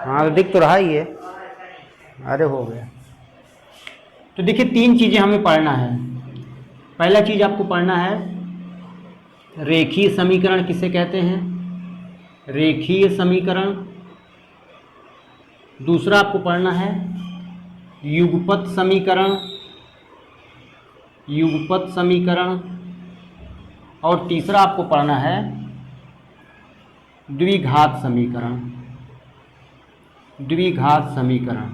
हाँ तो दिख तो रहा ही है। अरे हो गया। तो देखिए 3 चीज़ें हमें पढ़ना है। पहला चीज़ आपको पढ़ना है रेखीय समीकरण किसे कहते हैं, रेखीय समीकरण। दूसरा आपको पढ़ना है युगपत समीकरण, युगपत समीकरण। और तीसरा आपको पढ़ना है द्विघात समीकरण, द्विघात समीकरण।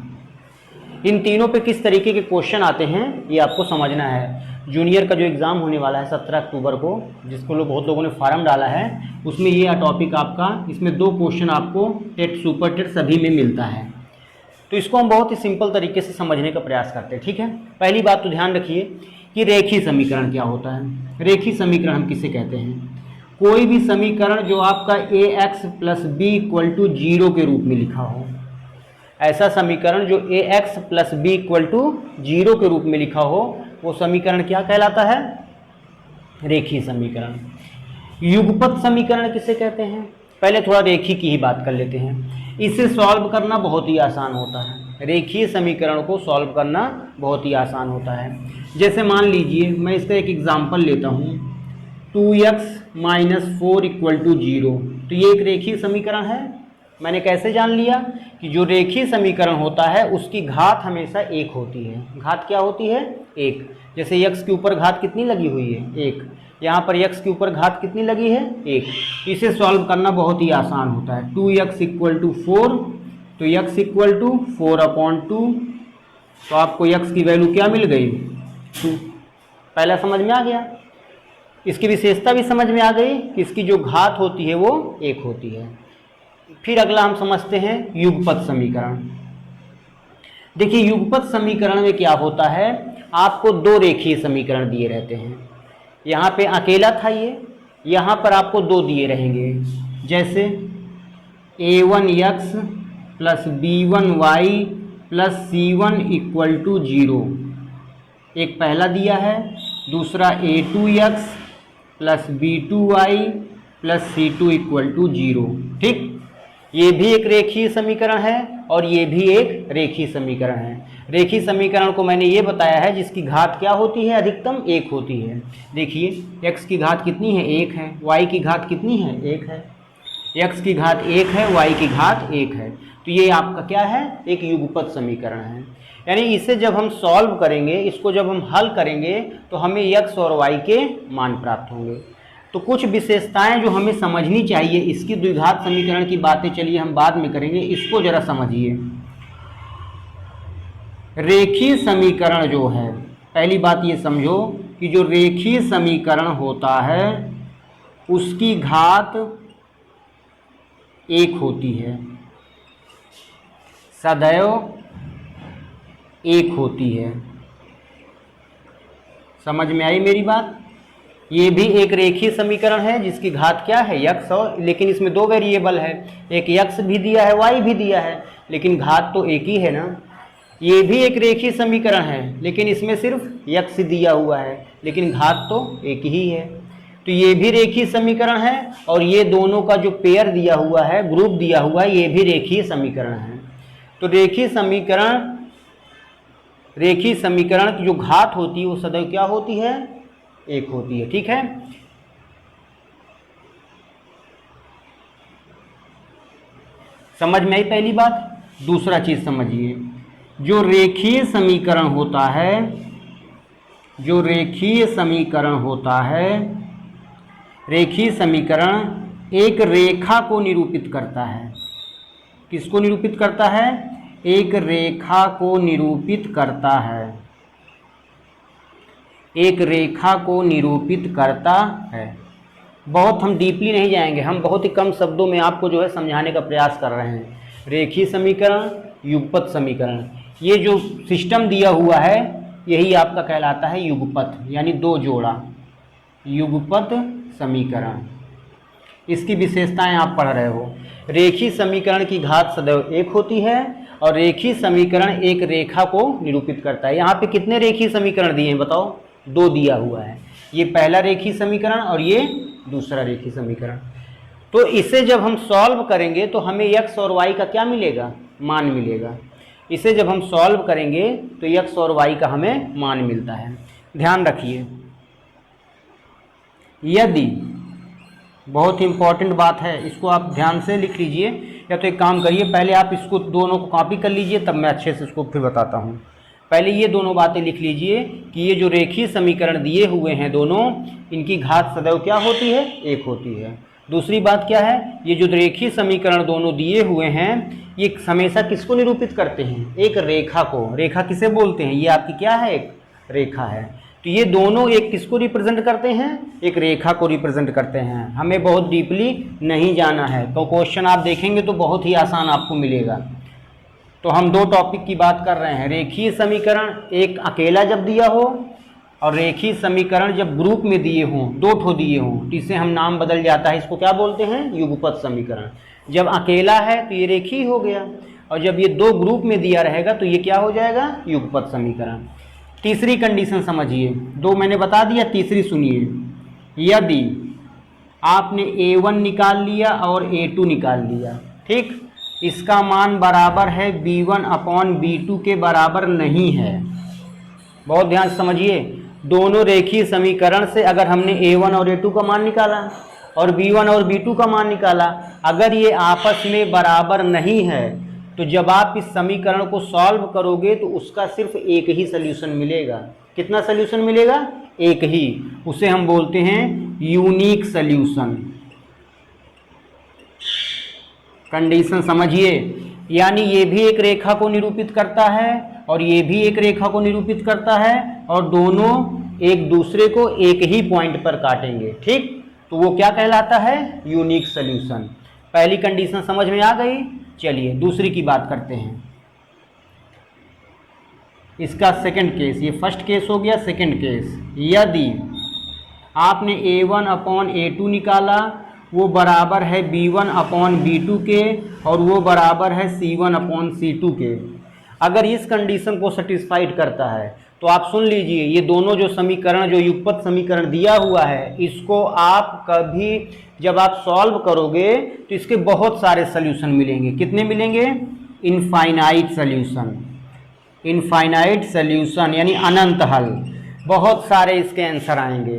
इन तीनों पे किस तरीके के क्वेश्चन आते हैं ये आपको समझना है। जूनियर का जो एग्ज़ाम होने वाला है 17 अक्टूबर को, जिसको बहुत लोगों ने फार्म डाला है, उसमें ये टॉपिक आपका, इसमें 2 क्वेश्चन आपको टेट सुपर टेट सभी में मिलता है। तो इसको हम बहुत ही सिंपल तरीके से समझने का प्रयास करते हैं, ठीक है। पहली बात तो ध्यान रखिए कि रेखीय समीकरण क्या होता है। रेखीय समीकरण हम किसे कहते हैं, कोई भी समीकरण जो आपका ax + b = 0 के रूप में लिखा हो। ऐसा समीकरण जो ax + b = 0 के रूप में लिखा हो, वो समीकरण क्या कहलाता है, रेखीय समीकरण। युगपत समीकरण किसे कहते हैं, पहले थोड़ा रेखीय की ही बात कर लेते हैं। इसे सॉल्व करना बहुत ही आसान होता है, रेखीय समीकरण को सॉल्व करना बहुत ही आसान होता है। जैसे मान लीजिए मैं इसका एक एग्जाम्पल लेता हूँ, 2x - 4 = 0। तो ये एक रेखीय समीकरण है। मैंने कैसे जान लिया कि जो रेखीय समीकरण होता है उसकी घात हमेशा 1 होती है। घात क्या होती है, 1। जैसे x के ऊपर घात कितनी लगी हुई है, 1। यहाँ पर x के ऊपर घात कितनी लगी है, 1। इसे सॉल्व करना बहुत ही आसान होता है। 2x = 4, तो x = 4/2। तो आपको x की वैल्यू क्या मिल गई, 2। पहला समझ में आ गया। इसकी विशेषता भी समझ में आ गई कि इसकी जो घात होती है वो 1 होती है। फिर अगला हम समझते हैं युगपत समीकरण। देखिए युगपत समीकरण में क्या होता है, आपको 2 रेखीय समीकरण दिए रहते हैं। यहाँ पे अकेला था ये, यहाँ पर आपको 2 दिए रहेंगे। जैसे a1x + b1y + c1 = 0, एक पहला दिया है। दूसरा a2x + b2y + c2 = 0, ठीक। ये भी एक रेखीय समीकरण है और ये भी एक रेखीय समीकरण है। रेखीय समीकरण को मैंने ये बताया है जिसकी घात क्या होती है, अधिकतम 1 होती है। देखिए x की घात कितनी है, 1 है। y की घात कितनी है, 1 है। x की घात 1 है, y की घात 1 है। तो ये आपका क्या है, एक युगपत समीकरण है। यानी इसे जब हम सॉल्व करेंगे, इसको जब हम हल करेंगे तो हमें x और y के मान प्राप्त होंगे। तो कुछ विशेषताएं जो हमें समझनी चाहिए, इसकी द्विघात समीकरण की बातें चलिए हम बाद में करेंगे, इसको जरा समझिए। रेखीय समीकरण जो है, पहली बात ये समझो कि जो रेखीय समीकरण होता है उसकी घात 1 होती है, सदैव 1 होती है। समझ में आई मेरी बात। ये भी एक रेखीय समीकरण है जिसकी घात क्या है, x, और लेकिन इसमें 2 वेरिएबल है, एक x भी दिया है, y भी दिया है, लेकिन घात तो 1 ही है ना। ये भी एक रेखीय समीकरण है लेकिन इसमें सिर्फ x दिया हुआ है, लेकिन घात तो 1 ही है। तो ये भी रेखीय समीकरण है और ये दोनों का जो पेयर दिया हुआ है, ग्रुप दिया हुआ है, ये भी रेखीय समीकरण है। तो रेखीय समीकरण की जो घात होती है वो सदैव क्या होती है, 1 होती है, ठीक है। समझ में आई पहली बात। दूसरा चीज समझिए, जो रेखीय समीकरण होता है, जो रेखीय समीकरण होता है, रेखीय समीकरण एक रेखा को निरूपित करता है। किसको निरूपित करता है, एक रेखा को निरूपित करता है, एक रेखा को निरूपित करता है। बहुत हम डीपली नहीं जाएंगे, हम बहुत ही कम शब्दों में आपको जो है समझाने का प्रयास कर रहे हैं। रेखीय समीकरण, युगपत समीकरण, ये जो सिस्टम दिया हुआ है यही आपका कहलाता है युगपत, यानी 2 जोड़ा, युगपत समीकरण। इसकी विशेषताएं आप पढ़ रहे हो। रेखीय समीकरण की घात सदैव 1 होती है और रेखीय समीकरण एक रेखा को निरूपित करता है। यहाँ पे कितने रेखीय समीकरण दिए हैं बताओ, 2 दिया हुआ है। ये पहला रेखीय समीकरण और ये दूसरा रेखीय समीकरण। तो इसे जब हम सॉल्व करेंगे तो हमें x और y का क्या मिलेगा, मान मिलेगा। इसे जब हम सॉल्व करेंगे तो x और y का हमें मान मिलता है। ध्यान रखिए, यदि, बहुत ही इंपॉर्टेंट बात है, इसको आप ध्यान से लिख लीजिए, या तो एक काम करिए, पहले आप इसको दोनों को कॉपी कर लीजिए, तब मैं अच्छे से इसको फिर बताता हूँ। पहले ये दोनों बातें लिख लीजिए कि ये जो रेखीय समीकरण दिए हुए हैं दोनों, इनकी घात सदैव क्या होती है, 1 होती है। दूसरी बात क्या है, ये जो रेखीय समीकरण दोनों दिए हुए हैं, ये हमेशा किसको निरूपित करते हैं, एक रेखा को। रेखा किसे बोलते हैं, ये आपकी क्या है, एक रेखा है। तो ये दोनों एक किसको रिप्रेजेंट करते हैं, एक रेखा को रिप्रेजेंट करते हैं। हमें बहुत डीपली नहीं जाना है, तो क्वेश्चन आप देखेंगे तो बहुत ही आसान आपको मिलेगा। तो हम दो टॉपिक की बात कर रहे हैं, रेखीय समीकरण एक अकेला जब दिया हो और रेखीय समीकरण जब ग्रुप में दिए हों, 2 ठो दिए हों, तो इसे हम नाम बदल जाता है, इसको क्या बोलते हैं, युगपत समीकरण। जब अकेला है तो ये रेखीय हो गया, और जब ये 2 ग्रुप में दिया रहेगा तो ये क्या हो जाएगा, युगपत समीकरण। तीसरी कंडीशन समझिए, 2 मैंने बता दिया, तीसरी सुनिए। यदि आपने A1 निकाल लिया और A2 निकाल लिया, ठीक, इसका मान बराबर है B1/B2 के बराबर नहीं है। बहुत ध्यान से समझिए, दोनों रेखीय समीकरण से अगर हमने A1 और A2 का मान निकाला और B1 और B2 का मान निकाला, अगर ये आपस में बराबर नहीं है, तो जब आप इस समीकरण को सॉल्व करोगे तो उसका सिर्फ एक ही सल्यूशन मिलेगा। कितना सल्यूशन मिलेगा, एक ही। उसे हम बोलते हैं यूनिक सल्यूशन। कंडीशन समझिए, यानी ये भी एक रेखा को निरूपित करता है और ये भी एक रेखा को निरूपित करता है, और दोनों एक दूसरे को एक ही पॉइंट पर काटेंगे, ठीक, तो वो क्या कहलाता है, यूनिक सल्यूशन। पहली कंडीशन समझ में आ गई। चलिए दूसरी की बात करते हैं। इसका सेकंड केस, ये फर्स्ट केस हो गया, सेकंड केस, यदि आपने A1/A2 निकाला, वो बराबर है B1/B2 के, और वो बराबर है C1/C2 के। अगर इस कंडीशन को सेटिस्फाइड करता है तो आप सुन लीजिए, ये दोनों जो समीकरण, जो युगपत समीकरण दिया हुआ है, इसको आप कभी जब आप सॉल्व करोगे तो इसके बहुत सारे सल्यूशन मिलेंगे। कितने मिलेंगे, इनफाइनाइट सल्यूशन। इनफाइनाइट सल्यूशन यानी अनंत हल, बहुत सारे इसके आंसर आएंगे।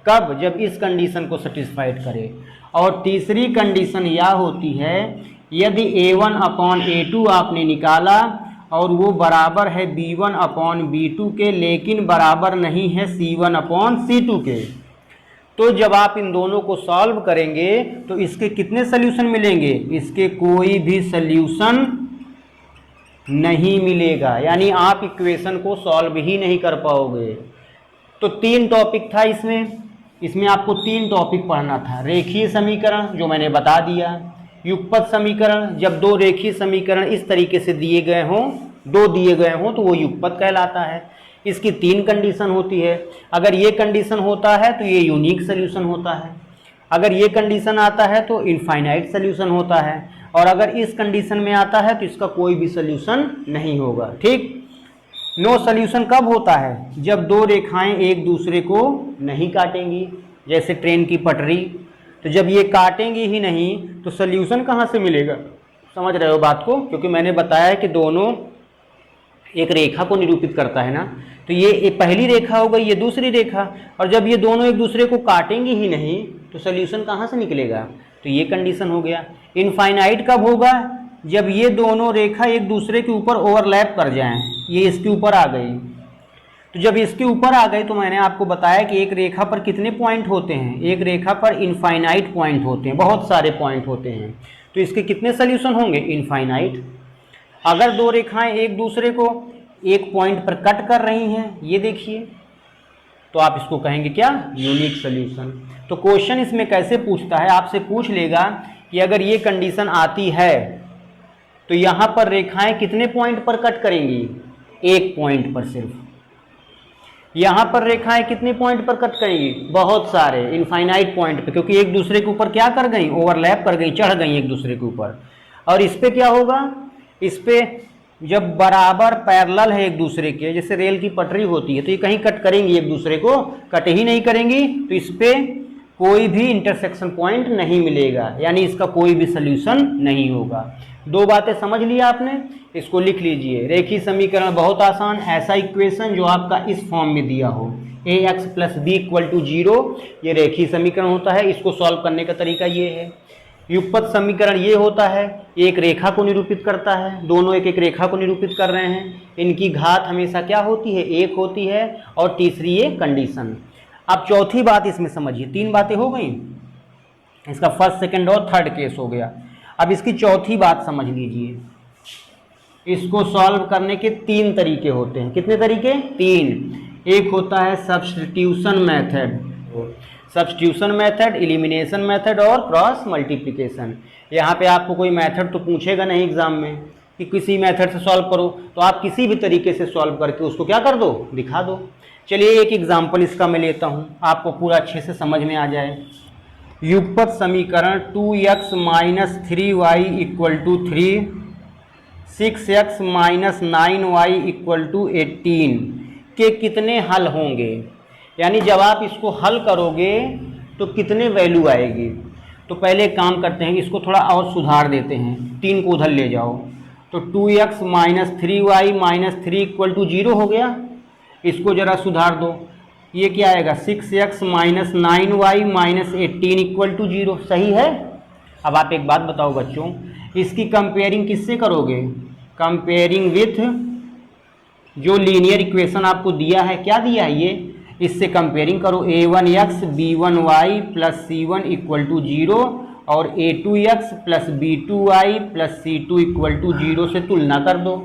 कब, जब इस कंडीशन को सेटिस्फाइड करे। और तीसरी कंडीशन यह होती है, यदि A1/A2 आपने निकाला और वो बराबर है B1/B2 के, लेकिन बराबर नहीं है C1/C2 के, तो जब आप इन दोनों को सॉल्व करेंगे तो इसके कितने सल्यूशन मिलेंगे, इसके कोई भी सल्यूशन नहीं मिलेगा, यानी आप इक्वेशन को सॉल्व ही नहीं कर पाओगे। तो 3 टॉपिक था इसमें आपको 3 टॉपिक पढ़ना था। रेखीय समीकरण जो मैंने बता दिया, युगपत समीकरण जब 2 रेखीय समीकरण इस तरीके से दिए गए हों, 2 दिए गए हों, तो वो युगपत कहलाता है। इसकी 3 कंडीशन होती है। अगर ये कंडीशन होता है तो ये यूनिक सल्यूशन होता है, अगर ये कंडीशन आता है तो इनफाइनाइट सल्यूशन होता है, और अगर इस कंडीशन में आता है तो इसका कोई भी सल्यूशन नहीं होगा, ठीक। नो सल्यूशन कब होता है, जब 2 रेखाएं एक दूसरे को नहीं काटेंगी, जैसे ट्रेन की पटरी। तो जब ये काटेंगी ही नहीं तो सल्यूशन कहाँ से मिलेगा, समझ रहे हो बात को, क्योंकि मैंने बताया कि दोनों एक रेखा को निरूपित करता है ना। तो ये पहली रेखा हो गई, ये दूसरी रेखा, और जब ये दोनों एक दूसरे को काटेंगी ही नहीं तो सल्यूशन कहाँ से निकलेगा, तो ये कंडीशन हो गया। इनफाइनाइट कब होगा, जब ये दोनों रेखा एक दूसरे के ऊपर ओवरलैप कर जाएं, ये इसके ऊपर आ गई। तो जब इसके ऊपर आ गई तो मैंने आपको बताया कि एक रेखा पर कितने पॉइंट होते हैं, एक रेखा पर इनफाइनाइट पॉइंट होते हैं, बहुत सारे पॉइंट होते हैं। तो इसके कितने सल्यूशन होंगे, इनफाइनाइट। अगर 2 रेखाएं एक दूसरे को एक पॉइंट पर कट कर रही हैं, ये देखिए, तो आप इसको कहेंगे क्या, यूनिक सल्यूशन। तो क्वेश्चन इसमें कैसे पूछता है, आपसे पूछ लेगा कि अगर ये कंडीशन आती है तो यहाँ पर रेखाएं कितने पॉइंट पर कट करेंगी, एक पॉइंट पर सिर्फ। यहाँ पर रेखाएं कितने पॉइंट पर कट करेंगी, बहुत सारे, इनफाइनाइट पॉइंट पे, क्योंकि एक दूसरे के ऊपर क्या कर गई, ओवरलैप कर गई, चढ़ गई एक दूसरे के ऊपर। और इस पे क्या होगा, इस पे जब बराबर पैरेलल है एक दूसरे के, जैसे रेल की पटरी होती है, तो ये कहीं कट करेंगी एक दूसरे को, कट ही नहीं करेंगी, तो इस पे कोई भी इंटरसेक्शन पॉइंट नहीं मिलेगा, यानी इसका कोई भी सोल्यूशन नहीं होगा। दो बातें समझ लिया आपने, इसको लिख लीजिए। रेखीय समीकरण बहुत आसान, ऐसा इक्वेशन जो आपका इस फॉर्म में दिया हो, ax + b = 0, ये रेखीय समीकरण होता है। इसको सॉल्व करने का तरीका ये है। युगपत समीकरण ये होता है, एक रेखा को निरूपित करता है, दोनों एक एक रेखा को निरूपित कर रहे हैं, इनकी घात हमेशा क्या होती है, 1 होती है, और तीसरी ये कंडीशन। अब चौथी बात इसमें समझिए, 3 बातें हो गई, इसका फर्स्ट, सेकंड और थर्ड केस हो गया। अब इसकी चौथी बात समझ लीजिए। इसको सॉल्व करने के 3 तरीके होते हैं। कितने तरीके? 3। एक होता है substitution method, substitution method, elimination method और क्रॉस मल्टीप्लिकेशन। यहाँ पे आपको कोई मेथड तो पूछेगा नहीं एग्जाम में कि किसी मेथड से सॉल्व करो, तो आप किसी भी तरीके से सॉल्व करके उसको क्या कर दो, दिखा दो। चलिए एक एग्जाम्पल इसका मैं लेता हूँ, आपको पूरा अच्छे से समझ में आ जाए। युगपत समीकरण 2x - 3y = 3, 6x - 9y = 18 के कितने हल होंगे, यानी जब आप इसको हल करोगे तो कितने वैल्यू आएगी। तो पहले एक काम करते हैं, इसको थोड़ा और सुधार देते हैं, 3 को उधर ले जाओ, तो 2x - 3y - 3 = 0 हो गया। इसको ज़रा सुधार दो, ये क्या आएगा, 6x - 9y - 18 = 0, सही है। अब आप एक बात बताओ बच्चों, इसकी कंपेयरिंग किससे करोगे, कंपेयरिंग विथ जो लीनियर इक्वेशन आपको दिया है, क्या दिया है ये, इससे कंपेयरिंग करो। a1x b1y + c1 = 0 और a2x + b2y + c2 = 0 से तुलना कर दो।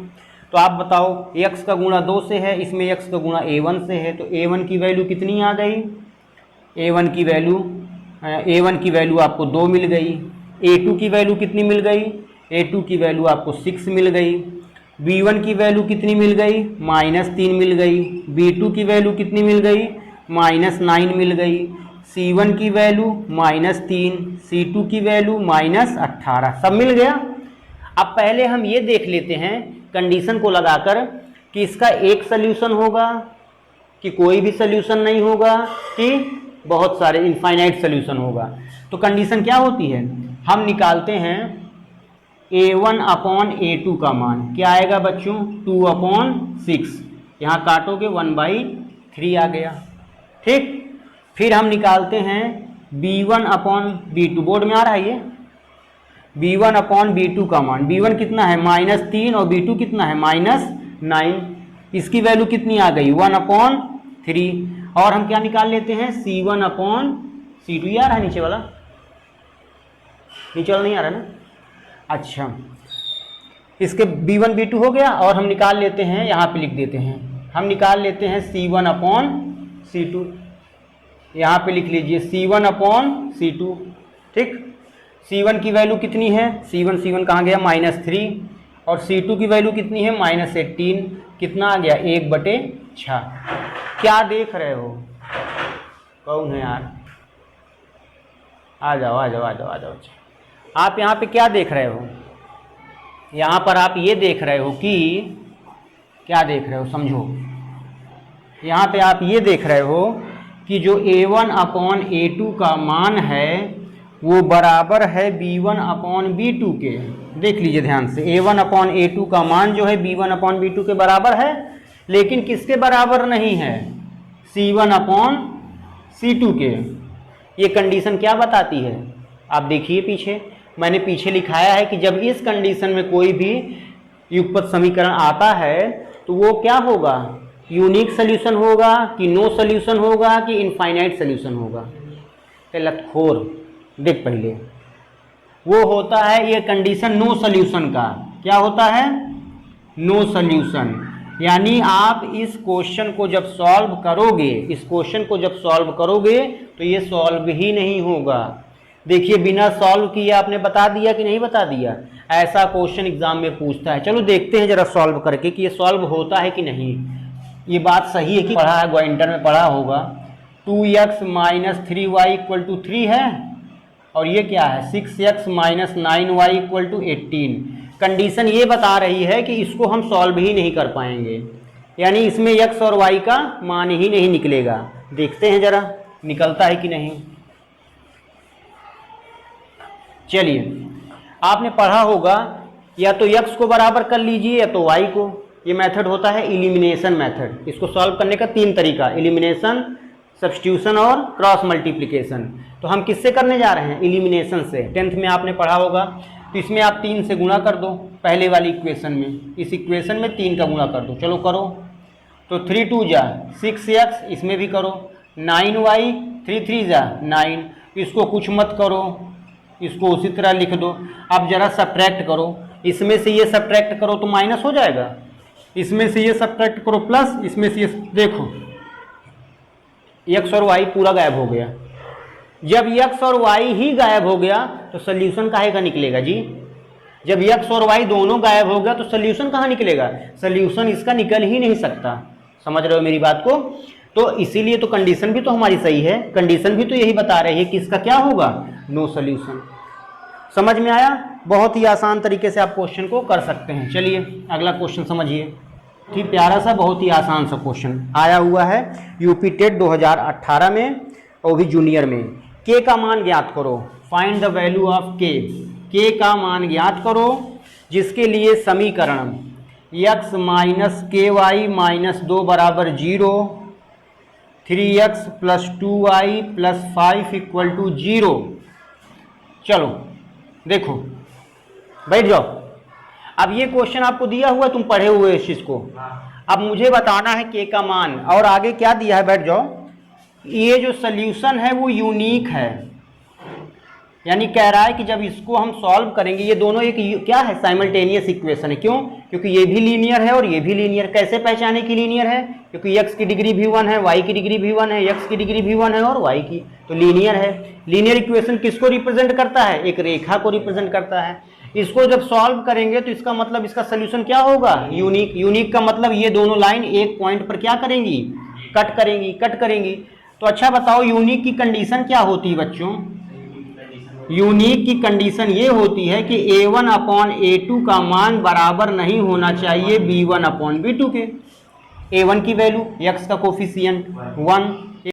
तो आप बताओ, x का गुणा 2 से है, इसमें x का गुणा a1 से है, तो a1 की वैल्यू कितनी आ गई, a1 की वैल्यू आपको 2 मिल गई। a2 की वैल्यू कितनी मिल गई, a2 की वैल्यू आपको 6 मिल गई। b1 की वैल्यू कितनी मिल गई, -3 मिल गई। b2 की वैल्यू कितनी मिल गई, -9 मिल गई। c1 की वैल्यू -3, c2 की वैल्यू -18, सब मिल गया। अब पहले हम ये देख लेते हैं कंडीशन को लगाकर कि इसका एक सल्यूशन होगा कि कोई भी सल्यूशन नहीं होगा कि बहुत सारे इनफाइनाइट सल्यूशन होगा। तो कंडीशन क्या होती है, हम निकालते हैं a1 / a2 का मान, क्या आएगा बच्चों, 2/6, यहाँ काटोगे 1/3 आ गया, ठीक। फिर हम निकालते हैं b1 / b2, बोर्ड में आ रहा है ये, b1 / b2 का मान, b1 कितना है -3 और b2 कितना है -9, इसकी वैल्यू कितनी आ गई 1/3। और हम क्या निकाल लेते हैं c1 / c2, ये आ रहा है नीचे वाला नहीं आ रहा ना, अच्छा, इसके b1 b2 हो गया। और हम निकाल लेते हैं, यहाँ पे लिख देते हैं, हम निकाल लेते हैं c1 / c2, यहाँ पे लिख लीजिए c1 / c2, ठीक। c1 की वैल्यू कितनी है, c1 कहाँ गया, -3, और c2 की वैल्यू कितनी है -18, कितना आ गया 1/6। क्या देख रहे हो, कौन है यार, आ जाओ। आप यहाँ पे क्या देख रहे हो, यहाँ पर आप ये देख रहे हो कि क्या देख रहे हो, समझो। यहाँ पे आप ये देख रहे हो कि जो a1 / a2 का मान है वो बराबर है b1 / b2 के। देख लीजिए ध्यान से, a1 / a2 का मान जो है b1 / b2 के बराबर है, लेकिन किसके बराबर नहीं है, c1 / c2 के। ये कंडीशन क्या बताती है, आप देखिए पीछे, मैंने पीछे लिखाया है कि जब इस कंडीशन में कोई भी युगपत समीकरण आता है तो वो क्या होगा, यूनिक सॉल्यूशन होगा कि नो सॉल्यूशन होगा कि इनफाइनाइट सॉल्यूशन होगा। लतखोर देख, पहले वो होता है ये कंडीशन नो सॉल्यूशन का, क्या होता है, नो सॉल्यूशन। यानी आप इस क्वेश्चन को जब सॉल्व करोगे, तो ये सॉल्व ही नहीं होगा। देखिए बिना सॉल्व किए आपने बता दिया कि नहीं बता दिया, ऐसा क्वेश्चन एग्जाम में पूछता है। चलो देखते हैं जरा सॉल्व करके कि ये सॉल्व होता है कि नहीं। ये बात सही है कि पढ़ा है, इंटर में पढ़ा होगा, 2x - 3y = 3 है, और ये क्या है 6x - 9y = 18। कंडीशन ये बता रही है कि इसको हम सॉल्व ही नहीं कर पाएंगे, यानी इसमें x और y का मान ही नहीं निकलेगा। देखते हैं जरा निकलता है कि नहीं। चलिए, आपने पढ़ा होगा या तो x को बराबर कर लीजिए या तो y को। ये मेथड होता है एलिमिनेशन मेथड। इसको सॉल्व करने का 3 तरीका, एलिमिनेशन, सब्स्टिट्यूशन और क्रॉस मल्टीप्लिकेशन। तो हम किससे करने जा रहे हैं? एलिमिनेशन से। 10th में आपने पढ़ा होगा। तो इसमें आप 3 से गुणा कर दो पहले वाली इक्वेशन में, इस इक्वेशन में 3 का गुणा कर दो। चलो करो। तो 3 2 जा 6x, इसमें भी करो। 9y, 3 3 जा 9, इसको कुछ मत करो, इसको उसी तरह लिख दो। अब जरा सब्ट्रैक्ट करो, इसमें से ये सब्ट्रैक्ट करो तो माइनस हो जाएगा, इसमें से ये सब्ट्रैक्ट करो प्लस, इसमें से ये, देखो x और y पूरा गायब हो गया। जब x और y ही गायब हो गया तो सोल्यूशन काहे का निकलेगा जी? जब x और y दोनों गायब हो गया तो सोल्यूशन कहाँ निकलेगा? सोल्यूशन इसका निकल ही नहीं सकता। समझ रहे हो मेरी बात को? तो इसीलिए तो कंडीशन भी तो हमारी सही है, कंडीशन भी तो यही बता रही है कि इसका क्या होगा? No solution. समझ में आया? बहुत ही आसान तरीके से आप क्वेश्चन को कर सकते हैं। चलिए अगला क्वेश्चन समझिए। ठीक, प्यारा सा, बहुत ही आसान सा क्वेश्चन आया हुआ है यूपी टेट 2018 में और भी जूनियर में। के का मान ज्ञात करो, फाइंड द वैल्यू ऑफ के। के का मान ज्ञात करो जिसके लिए समीकरण x माइनस के वाई माइनस 2 बराबर 0, 3x plus 2y plus 5 equal to 0। चलो देखो, बैठ जाओ। अब ये क्वेश्चन आपको दिया हुआ, तुम पढ़े हुए इस चीज को। अब मुझे बताना है के का मान, और आगे क्या दिया है, बैठ जाओ। ये जो सोल्यूशन है वो यूनिक है, यानी कह रहा है कि जब इसको हम सॉल्व करेंगे, ये दोनों एक क्या है? साइमल्टेनियस इक्वेशन है। क्यों? क्योंकि ये भी लीनियर है और ये भी लीनियर। कैसे पहचाने की लीनियर है? क्योंकि x की डिग्री भी 1 है, y की डिग्री भी 1 है, x की डिग्री भी 1 है और y की, तो लीनियर है। लीनियर इक्वेशन किसको रिप्रेजेंट करता है? एक रेखा को रिप्रेजेंट करता है। इसको जब सॉल्व करेंगे तो इसका मतलब इसका सोल्यूशन क्या होगा? यूनिक। यूनिक का मतलब ये दोनों लाइन एक पॉइंट पर क्या करेंगी? कट करेंगी, कट करेंगी। तो अच्छा बताओ, यूनिक की कंडीशन क्या होती है बच्चों? यूनिक की कंडीशन ये होती है कि a1 अपॉन a2 का मान बराबर नहीं होना चाहिए b1 अपॉन b2 के। a1 की वैल्यू, x का कोफिशिएंट 1,